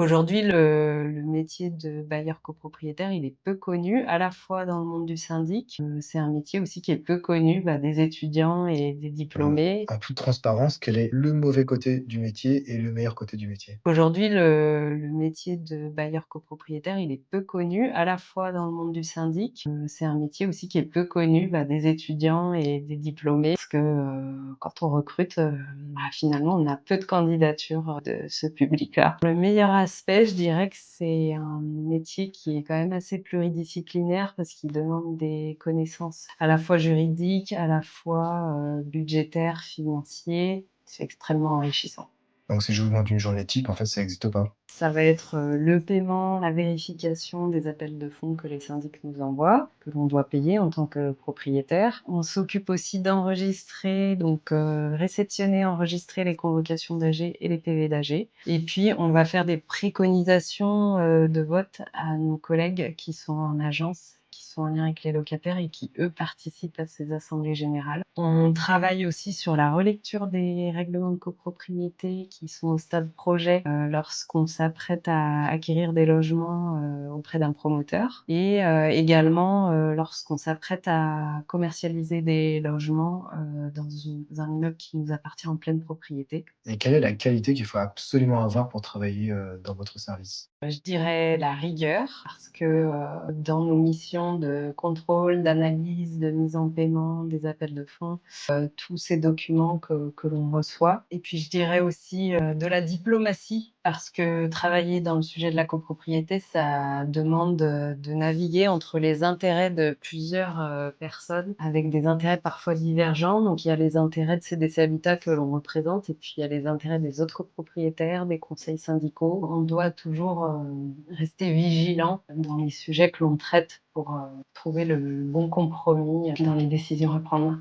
Aujourd'hui, le métier de bailleur copropriétaire, il est peu connu, à la fois dans le monde du syndic, c'est un métier aussi qui est peu connu, des étudiants et des diplômés. En toute transparence, quel est le mauvais côté du métier et le meilleur côté du métier? Aujourd'hui, le métier de bailleur copropriétaire, il est peu connu, à la fois dans le monde du syndic, c'est un métier aussi qui est peu connu, des étudiants et des diplômés parce que, quand on recrute, finalement, on a peu de candidatures, de ce public-là. Le meilleur aspect, je dirais que c'est un métier qui est quand même assez pluridisciplinaire parce qu'il demande des connaissances à la fois juridiques, à la fois, budgétaires, financiers. C'est extrêmement enrichissant. Donc si je vous demande une journée type, en fait, ça existe pas. Ça va être, le paiement, la vérification des appels de fonds que les syndics nous envoient, que l'on doit payer en tant que propriétaire. On s'occupe aussi d'enregistrer, réceptionner, enregistrer les convocations d'AG et les PV d'AG. Et puis on va faire des préconisations, de vote à nos collègues qui sont en agence, qui sont en lien avec les locataires et qui, eux, participent à ces assemblées générales. On travaille aussi sur la relecture des règlements de copropriété qui sont au stade projet, lorsqu'on s'apprête à acquérir des logements, auprès d'un promoteur et également, lorsqu'on s'apprête à commercialiser des logements, dans un immeuble qui nous appartient en pleine propriété. Et quelle est la qualité qu'il faut absolument avoir pour travailler, dans votre service? Je dirais la rigueur parce que, dans nos missions de contrôle, d'analyse, de mise en paiement des appels de fonds, tous ces documents que l'on reçoit et puis je dirais aussi, de la diplomatie parce que travailler dans le sujet de la copropriété, ça demande, de naviguer entre les intérêts de plusieurs, personnes avec des intérêts parfois divergents. Donc il y a les intérêts de CDC Habitat que l'on représente et puis il y a les intérêts des autres copropriétaires, des conseils syndicaux. On doit toujours, rester vigilant dans les sujets que l'on traite pour, trouver le bon compromis dans les décisions à prendre.